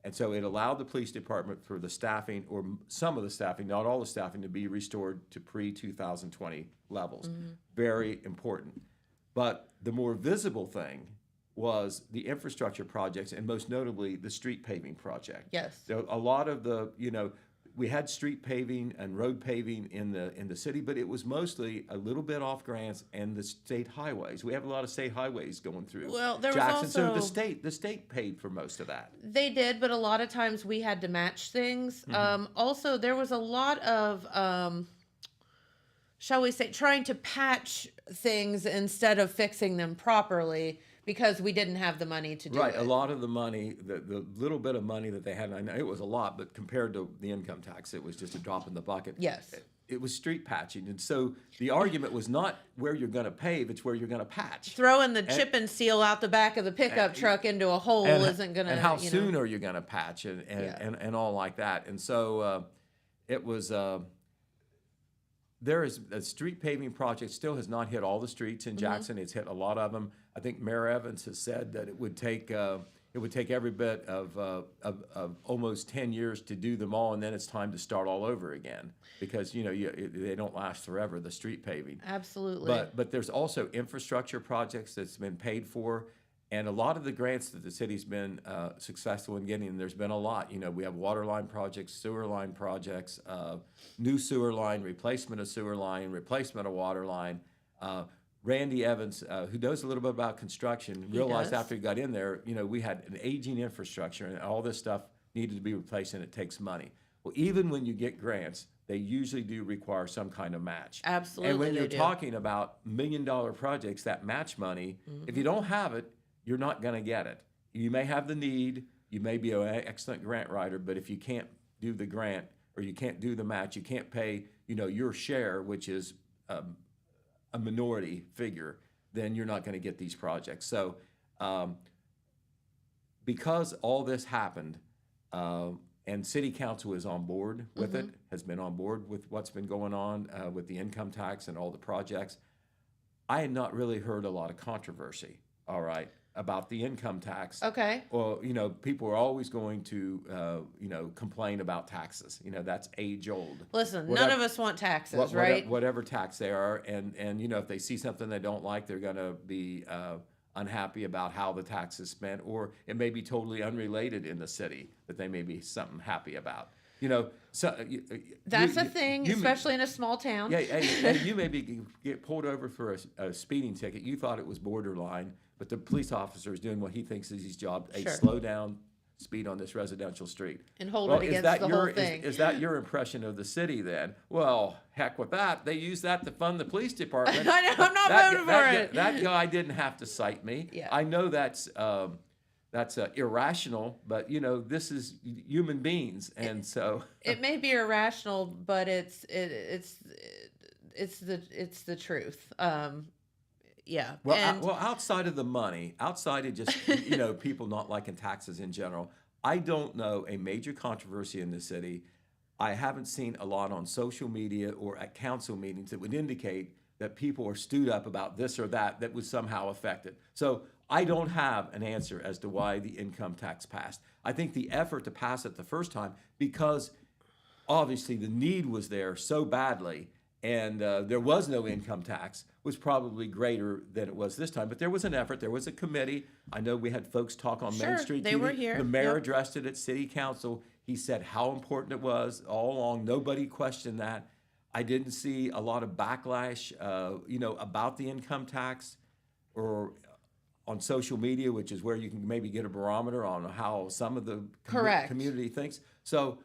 And so it allowed the police department for the staffing, or some of the staffing, not all the staffing, to be restored to pre-2020 levels. Very important. But the more visible thing was the infrastructure projects, and most notably the street paving project. Yes. So a lot of the, we had street paving and road paving in the city, but it was mostly a little bit off grants and the state highways. We have a lot of state highways going through. Well, there was Jackson. So also the state paid for most of that. They did, but a lot of times we had to match things. Also, there was a lot of, shall we say, trying to patch things instead of fixing them properly because we didn't have the money to do it. Right. A lot of the money, the little bit of money that they had, and I know it was a lot, but compared to the income tax, it was just a drop in the bucket. Yes. It was street patching. And so the argument was not where you're going to pave, it's where you're going to patch. Throwing the chip and seal out the back of the pickup truck into a hole isn't going to, and how soon are you going to patch and all like that. And so it was, there is a street paving project still has not hit all the streets in Jackson. It's hit a lot of them. I think Mayor Evans has said that it would take every bit of almost 10 years to do them all, and then it's time to start all over again because they don't last forever, the street paving. Absolutely. But there's also infrastructure projects that's been paid for, and a lot of the grants that the city's been successful in getting, and there's been a lot. We have water line projects, sewer line projects, new sewer line, replacement of sewer line, replacement of water line. Randy Evans, who knows a little bit about construction, realized after he got in there, we had an aging infrastructure and all this stuff needed to be replaced, and it takes money. Well, even when you get grants, they usually do require some kind of match. Absolutely. And when you're talking about $1 million projects, that match money, if you don't have it, you're not going to get it. You may have the need, you may be an excellent grant writer, but if you can't do the grant or you can't do the match, you can't pay, your share, which is a minority figure, then you're not going to get these projects. So because all this happened, and City Council is on board with it, has been on board with what's been going on with the income tax and all the projects, I had not really heard a lot of controversy, all right, about the income tax. Okay. Well, people are always going to, complain about taxes. That's age old. Listen, none of us want taxes, right? Whatever tax they are, and if they see something they don't like, they're going to be unhappy about how the tax is spent, or it may be totally unrelated in the city that they may be something happy about. So that's a thing, especially in a small town. Yeah, and you maybe get pulled over for a speeding ticket. You thought it was borderline, but the police officer is doing what he thinks is his job. Hey, slow down, speed on this residential street. And hold it against the whole thing. Is that your impression of the city then? Well, heck with that. They use that to fund the police department. I know, I'm not voting for it. That guy didn't have to cite me. Yeah. I know that's irrational, but this is human beings, and so it may be irrational, but it's the truth. Yeah. Well, outside of the money, outside of just people not liking taxes in general, I don't know a major controversy in the city. I haven't seen a lot on social media or at council meetings that would indicate that people are stewed up about this or that would somehow affect it. So I don't have an answer as to why the income tax passed. I think the effort to pass it the first time, because obviously the need was there so badly, and there was no income tax, was probably greater than it was this time. But there was an effort. There was a committee. I know we had folks talk on Main Street they TV. were here. The mayor Yep. addressed it at City Council. He said how important it was all along. Nobody questioned that. I didn't see a lot of backlash, about the income tax, or on social media, which is where you can maybe get a barometer on how some of the community thinks. So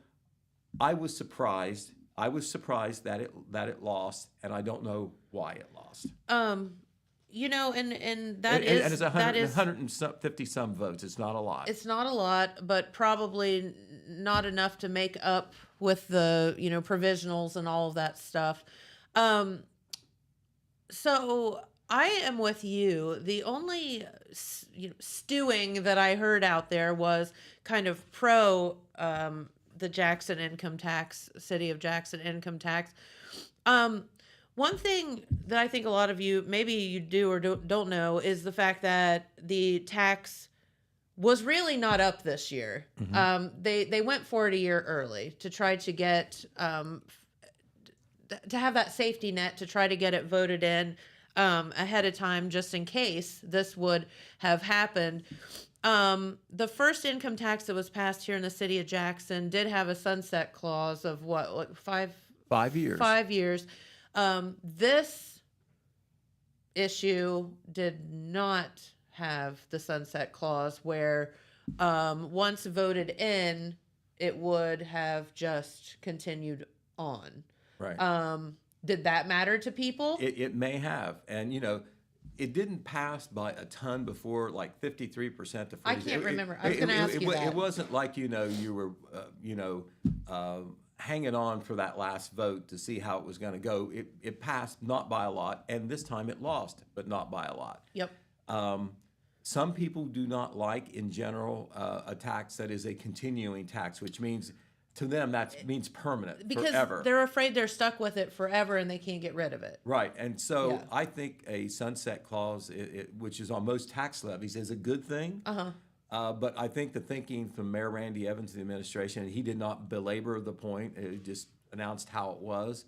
I was surprised. I was surprised that it lost, and I don't know why it lost. And that And is it's 150 some votes. It's not a lot. It's not a lot, but probably not enough to make up with the provisionals and all of that stuff. So I am with you. The only stewing that I heard out there was kind of pro the Jackson income tax, city of Jackson income tax. One thing that I think a lot of you, maybe you do or don't know, is the fact that the tax was really not up this year. Mm-hmm. They went for it a year early to try to get to have that safety net, to try to get it voted in ahead of time, just in case this would have happened. The first income tax that was passed here in the city of Jackson did have a sunset clause of what 5 years. 5 years. This issue did not have the sunset clause where once voted in, it would have just continued on. Right. Did that matter to people? It may have. And, it didn't pass by a ton before, like 53% to 40%. I can't remember. I was going to ask you that. It wasn't like, you were, hanging on for that last vote to see how it was going to go. It passed not by a lot, and this time it lost, but not by a lot. Yep. Some people do not like, in general, a tax that is a continuing tax, which means to them that means permanent, because forever. They're afraid they're stuck with it forever and they can't get rid of it. Right, and so I think a sunset clause, which is on most tax levies, is a good thing. But I think the thinking from Mayor Randy Evans and the administration, and he did not belabor the point, he just announced how it was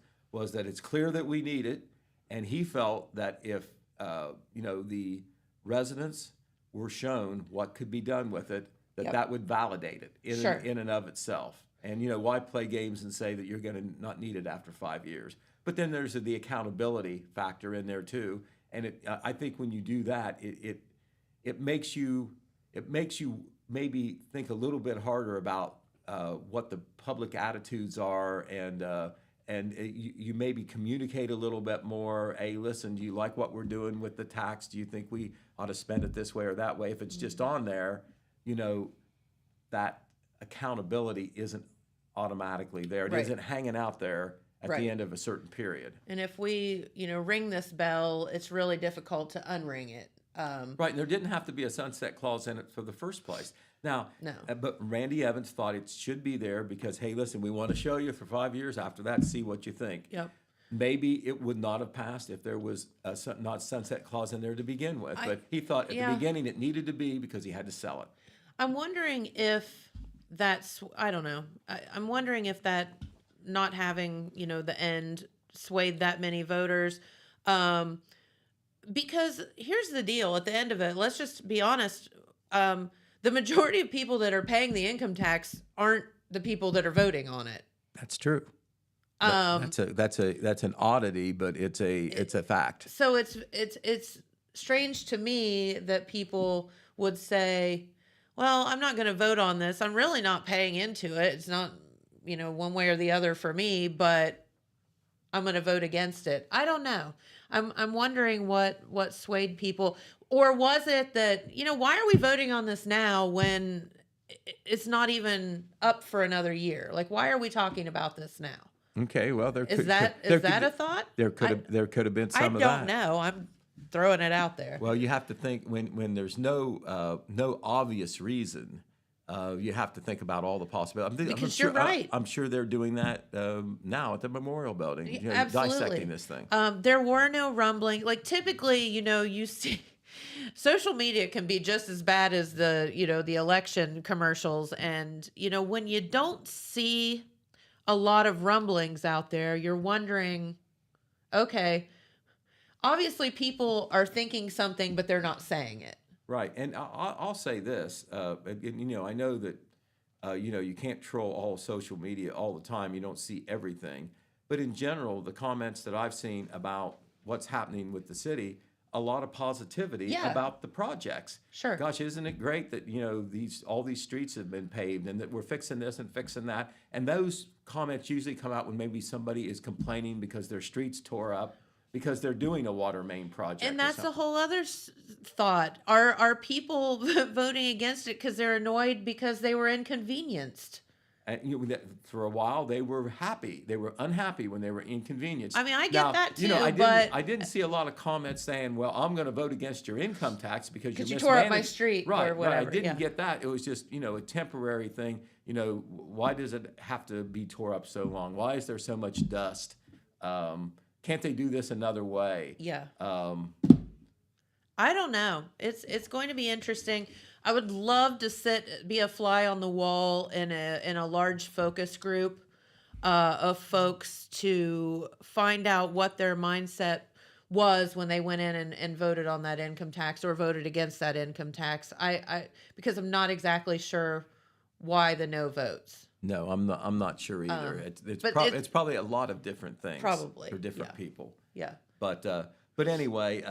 that it's clear that we need it, and he felt that if the residents were shown what could be done with it, that would validate it in and of itself. And why play games and say that you're going to not need it after 5 years? But then there's the accountability factor in there too. And I think when you do that, it makes you maybe think a little bit harder about what the public attitudes are, and you maybe communicate a little bit more. Hey, listen, do you like what we're doing with the tax? Do you think we ought to spend it this way or that way? If it's just on there, that accountability isn't automatically there. It isn't hanging out there at the end of a certain period. And if we, ring this bell, it's really difficult to unring it. Right, and there didn't have to be a sunset clause in it for the first place. Now, but Randy Evans thought it should be there because, hey, listen, we want to show you for 5 years. After that, see what you think. Yep. Maybe it would not have passed if there was not sunset clause in there to begin with. But he thought at the beginning it needed to be because he had to sell it. I'm wondering if that's, I don't know. I'm wondering if that not having, the end swayed that many voters. Because here's the deal at the end of it. Let's just be honest. The majority of people that are paying the income tax aren't the people that are voting on it. That's true. That's an oddity, but it's a fact. So it's strange to me that people would say, well, I'm not going to vote on this. I'm really not paying into it. It's not, one way or the other for me, but I'm going to vote against it. I don't know. I'm wondering what swayed people, or was it that, why are we voting on this now when it's not even up for another year? Like, why are we talking about this now? Okay, well, is that a thought? There could have been some of that. I don't know. I'm throwing it out there. Well, you have to think when there's no obvious reason you have to think about all the possibilities. Because you're right. I'm sure they're doing that now at the Memorial Building, dissecting this thing. There were no rumbling. Like typically, you see social media can be just as bad as the election commercials. And, when you don't see a lot of rumblings out there, you're wondering, okay, obviously people are thinking something, but they're not saying it. Right. And I'll say this, I know that, you can't troll all social media all the time. You don't see everything. But in general, the comments that I've seen about what's happening with the city, a lot of positivity about the projects. Sure. Gosh, isn't it great that, all these streets have been paved and that we're fixing this and fixing that? And those comments usually come out when maybe somebody is complaining because their streets tore up, because they're doing a water main project. And that's a whole other thought. Are people voting against it because they're annoyed because they were inconvenienced? And for a while, they were happy. They were unhappy when they were inconvenienced. I mean, I get that too. I didn't see a lot of comments saying, "Well, I'm going to vote against your income tax because you tore up my street," right, or whatever. Right. I didn't get that. It was just a temporary thing. Why does it have to be tore up so long? Why is there so much dust? Can't they do this another way? Yeah. I don't know. It's going to be interesting. I would love to be a fly on the wall in a large focus group of folks to find out what their mindset was when they went in and voted on that income tax or voted against that income tax. Because I'm not exactly sure why the no votes. No, I'm not sure either. It's probably a lot of different things. Probably for different people. Yeah. But anyway,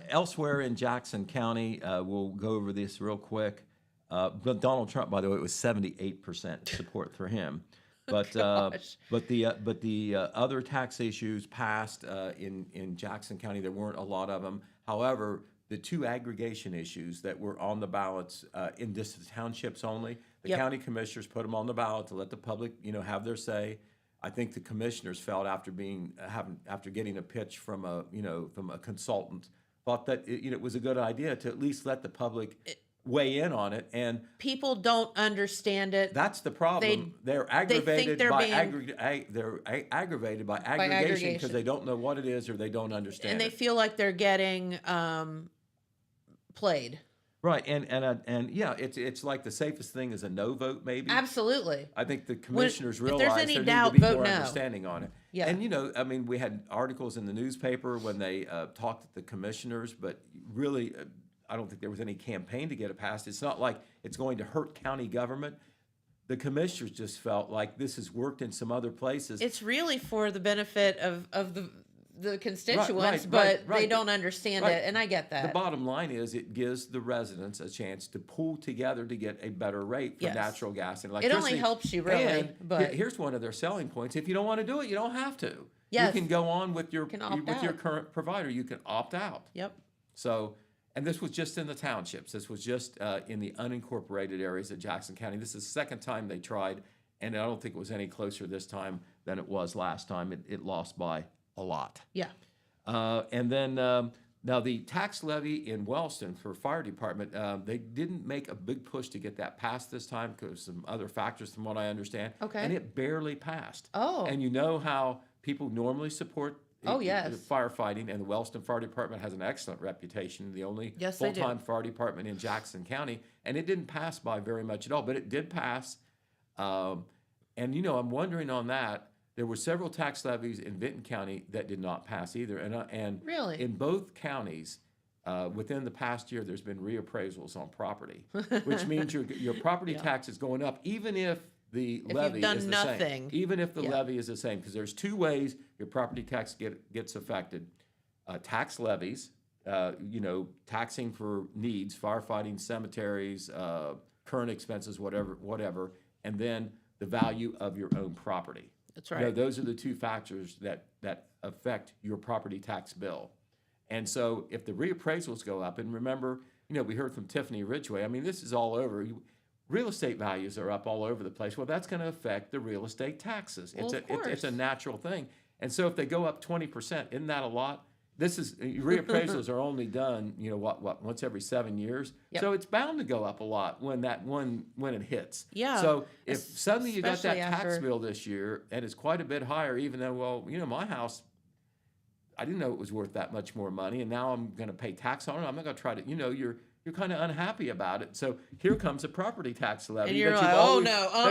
elsewhere in Jackson County, we'll go over this real quick. But Donald Trump, by the way, it was 78% support for him. But the other tax issues passed in Jackson County. There weren't a lot of them. However, the two aggregation issues that were on the ballots in just the townships only, the county commissioners put them on the ballot to let the public, have their say. I think the commissioners felt after getting a pitch from a consultant, thought that it was a good idea to at least let the public weigh in on it. And people don't understand it. That's the problem. They're aggravated they're aggravated by aggregation because they don't know what it is or they don't understand. And they feel like they're getting played. Right, and yeah, it's like the safest thing is a no vote, maybe. Absolutely. I think the commissioners realize there needs to be more understanding on it. Yeah. And we had articles in the newspaper when they talked to the commissioners, but really, I don't think there was any campaign to get it passed. It's not like it's going to hurt county government. The commissioners just felt like this has worked in some other places. It's really for the benefit of the constituents, but they don't understand it, and I get that. The bottom line is it gives the residents a chance to pool together to get a better rate for natural gas and electricity. It only helps you, really. But here's one of their selling points. If you don't want to do it, you don't have to. Yes. You can go on with your current provider. You can opt out. Yep. So, and this was just in the townships. This was just in the unincorporated areas of Jackson County. This is the second time they tried, and I don't think it was any closer this time than it was last time. It lost by a lot. Yeah. And then now the tax levy in Wellston for fire department, they didn't make a big push to get that passed this time because some other factors from what I understand. Okay. And it barely passed. Oh. And you know how people normally support firefighting, and the Wellston Fire Department has an excellent reputation, the only full-time fire department in Jackson County, and it didn't pass by very much at all, but it did pass. And I'm wondering on that, there were several tax levies in Vinton County that did not pass either. And really? In both counties, within the past year, there's been reappraisals on property, which means your property tax is going up, even if the levy is the same. Even if the levy is the same, because there's two ways your property tax gets affected. Tax levies, taxing for needs, firefighting, cemeteries, current expenses, whatever, and then the value of your own property. That's right. Those are the two factors that affect your property tax bill. And so if the reappraisals go up, and remember, we heard from Tiffany Ridgway, I mean, this is all over. Real estate values are up all over the place. Well, that's going to affect the real estate taxes. Well, It's a natural thing. And so if they go up 20%, isn't that a lot? reappraisals are only done, once every 7 years. Yep. So it's bound to go up a lot when it hits. Yeah. So if suddenly you got that Especially tax after- bill this year and it's quite a bit higher, even though, my house, I didn't know it was worth that much more money, and now I'm going to pay tax on it. I'm not going to try to, you're kind of unhappy about it. So here comes a property tax levy And you're that, like,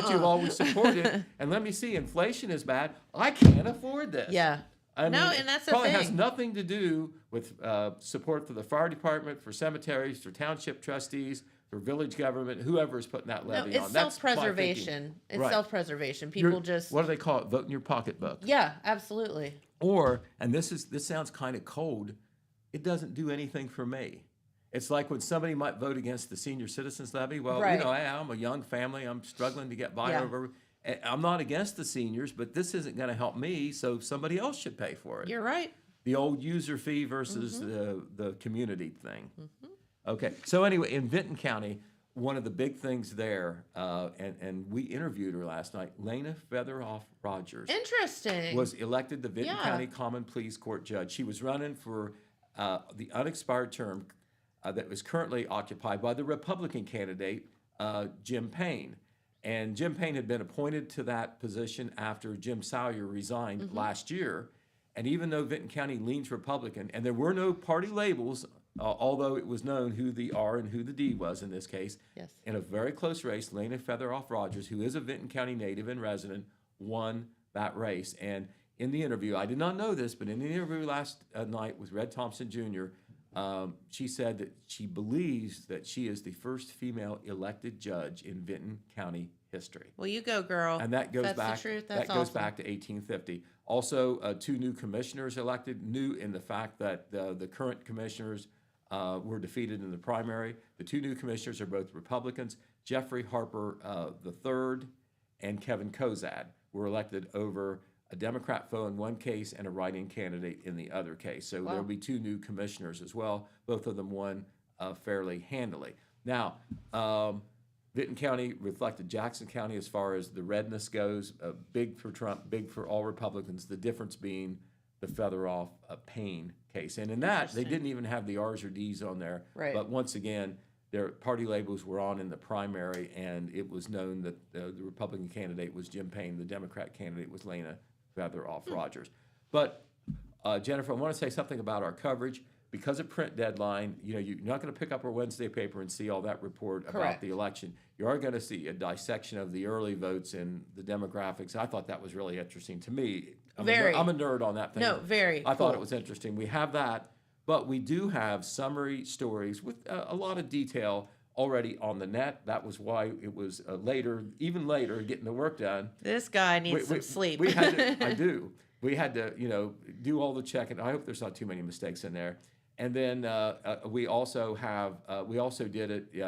that you've always supported. And let me see, inflation is bad. I can't afford this. Yeah. I mean, and that's the probably thing. has nothing to do with support for the fire department, for cemeteries, for township trustees, for village government, whoever is putting that levy No, on. it's That's my self-preservation. thinking. It's Right. self-preservation. People just... What do they call it? Vote in your pocketbook. Yeah, absolutely. Or, and this sounds kind of cold, it doesn't do anything for me. It's like when somebody might vote against the senior citizens levy. Well, Right. hey, I'm a young family. I'm struggling to get by Yeah. over. I'm not against the seniors, but this isn't going to help me, so somebody else should pay for it. You're right. The old user fee versus Mm-hmm. the community thing. Okay, so anyway, in Vinton County, one of the big things there, and we interviewed her last night, Lena Featheroff Rogers Interesting. was elected the Vinton Yeah. County Common Pleas Court judge. She was running for the unexpired term that was currently occupied by the Republican candidate, Jim Payne. And Jim Payne had been appointed to that position after Jim Sawyer resigned last year. And even though Vinton County leans Republican, and there were no party labels, although it was known who the R and who the D was in this case, Yes. in a very close race, Lena Featheroff Rogers, who is a Vinton County native and resident, won that race. And in the interview, I did not know this, but in the interview last night with Red Thompson Jr., she said that she believes that she is the first female elected judge in Vinton County history. Well, you go, girl. And that goes That's back. the truth. That That's goes awesome. back to 1850. Also, 2 new commissioners elected. New in the fact that the current commissioners were defeated in the primary. The 2 new commissioners are both Republicans. Jeffrey Harper III and Kevin Kozad were elected over a Democrat foe in one case and a write-in candidate in the other case. So Wow. there'll be 2 new commissioners as well. Both of them won fairly handily. Now, Vinton County reflected Jackson County as far as the redness goes. Big for Trump, big for all Republicans. The difference being the Featheroff Payne case. And in that, they Interesting. didn't even have the R's or D's on there. Right. But once again, their party labels were on in the primary, and it was known that the Republican candidate was Jim Payne, the Democrat candidate was Lena Featheroff Rogers. But Jennifer, I want to say something about our coverage. Because of print deadline, you're not going to pick up our Wednesday paper and see all that report about Correct. the election. You are going to see a dissection of the early votes and the demographics. I thought that was really interesting to me. I'm a nerd on that thing. No, very I thought cool. it was interesting. We have that, but we do have summary stories with a lot of detail already on the net. That was why it was even later, getting the work done. This guy needs some sleep. We had to, I do. We had to, do all the checking. I hope there's not too many mistakes in there. And then we also did it,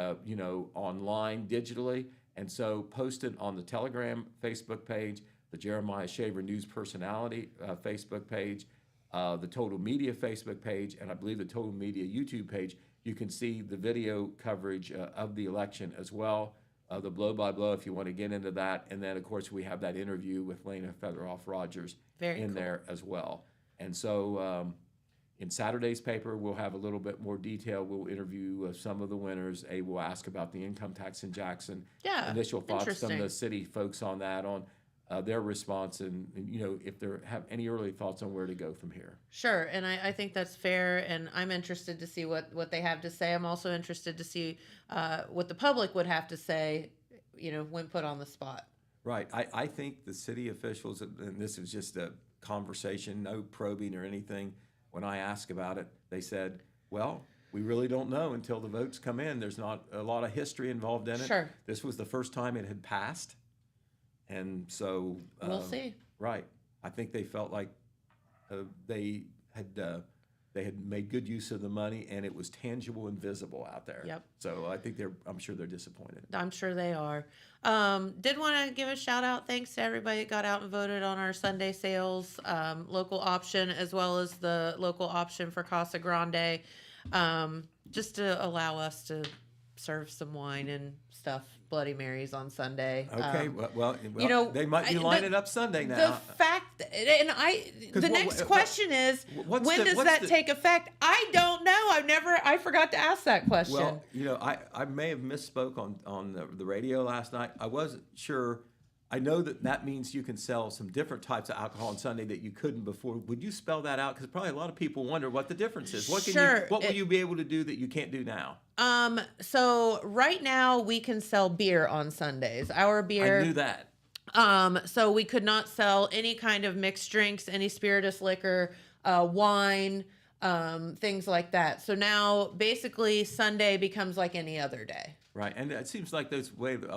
online digitally, and so posted on the Telegram Facebook page, the Jeremiah Shaver News Personality Facebook page, the Total Media Facebook page, and I believe the Total Media YouTube page. You can see the video coverage of the election as well, the blow-by-blow if you want to get into that. And then, of course, we have that interview with Lena Featheroff Rogers there as well. And so in Saturday's paper, we'll have a little bit more detail. We'll interview some of the winners. We'll ask about the income tax in Jackson. Yeah, Initial thoughts from interesting. the city folks on that, on their response, and if they have any early thoughts on where to go from here. Sure, and I think that's fair, and I'm interested to see what they have to say. I'm also interested to see what the public would have to say, when put on the spot. Right. I think the city officials, and this is just a conversation, no probing or anything, when I asked about it, they said, well, we really don't know until the votes come in. There's not a lot of history involved in it. Sure. This was the first time it had passed. And so... We'll see. Right. I think they felt like they had made good use of the money, and it was tangible and visible out there. Yep. So I'm sure they're disappointed. I'm sure they are. Did want to give a shout out. Thanks to everybody that got out and voted on our Sunday sales local option, as well as the local option for Casa Grande, just to allow us to serve some wine and stuff, Bloody Marys on Sunday. Okay, well, they might be lining up Sunday now. The fact, and the next question is, when does that take effect? I don't know. I forgot to ask that question. Well, I may have misspoke on the radio last night. I wasn't sure. I know that means you can sell some different types of alcohol on Sunday that you couldn't before. Would you spell that out? Because probably a lot of people wonder what the difference is. What will you be able to do that you can't do now? So right now we can sell beer on Sundays. Our beer. I knew that. So we could not sell any kind of mixed drinks, any spirituous liquor, wine, things like that. So now basically Sunday becomes like any other day. Right, and it seems like a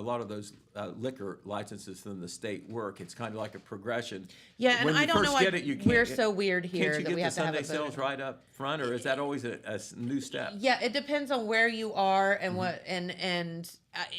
lot of those liquor licenses in the state work. It's kind of like a progression. Yeah, and I don't know why we're so so weird here that we have to have Sunday sales right up front, or is that always a new step? Yeah, it depends on where you are and what, and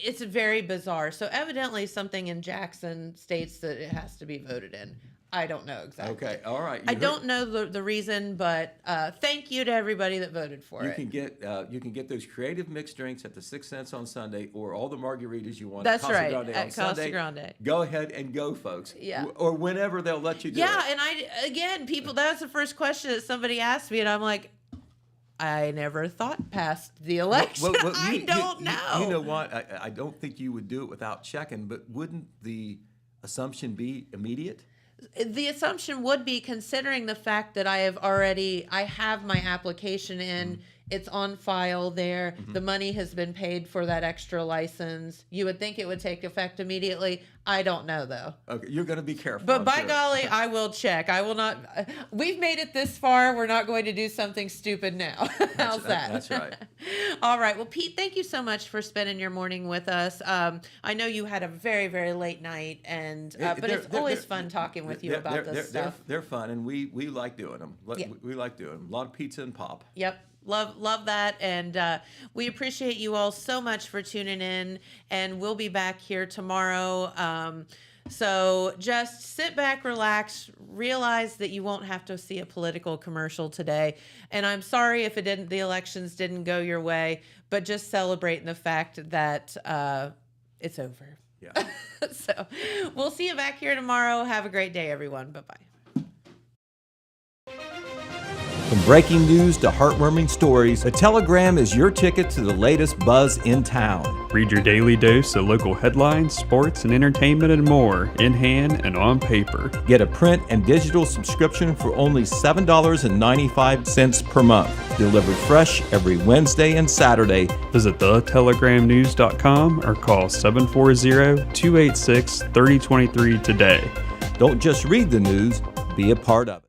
it's very bizarre. So evidently, something in Jackson states that it has to be voted in. I don't know exactly. Okay, all right. I don't know the reason, but thank you to everybody that voted for it. You can get those creative mixed drinks at the 6 cents on Sunday, or all the margaritas you want. That's at Casa right, Grande at on Sunday. Casa Grande. Go ahead and go, folks. Yeah. Or whenever they'll let you do it. Yeah, and people. That was the first question that somebody asked me, and I'm like, I never thought past the election. I don't know. You know what? I don't think you would do it without checking, but wouldn't the assumption be immediate? The assumption would be, considering the fact that I have my application in, it's on file there, the money has been paid for that extra license. You would think it would take effect immediately. I don't know, though. Okay, you're going to be careful. But by golly, I will check. I will not. We've made it this far. We're not going to do something stupid now. How's that? That's right. All right. Well, Pete, thank you so much for spending your morning with us. I know you had a very, very late night, but it's always fun talking with you about this stuff. They're fun, and we like doing them. We like doing them. A lot of pizza and pop. Yep. Love that, and we appreciate you all so much for tuning in, and we'll be back here tomorrow. So just sit back, relax, realize that you won't have to see a political commercial today. And I'm sorry if the elections didn't go your way, but just celebrating the fact that it's over. Yeah. So we'll see you back here tomorrow. Have a great day, everyone. Bye-bye. From breaking news to heartwarming stories, the Telegram is your ticket to the latest buzz in town. Read your daily dose of local headlines, sports, and entertainment and more, in hand and on paper. Get a print and digital subscription for only $7.95 per month. Delivered fresh every Wednesday and Saturday. Visit thetelegramnews.com or call 740-286-3023 today. Don't just read the news, be a part of it.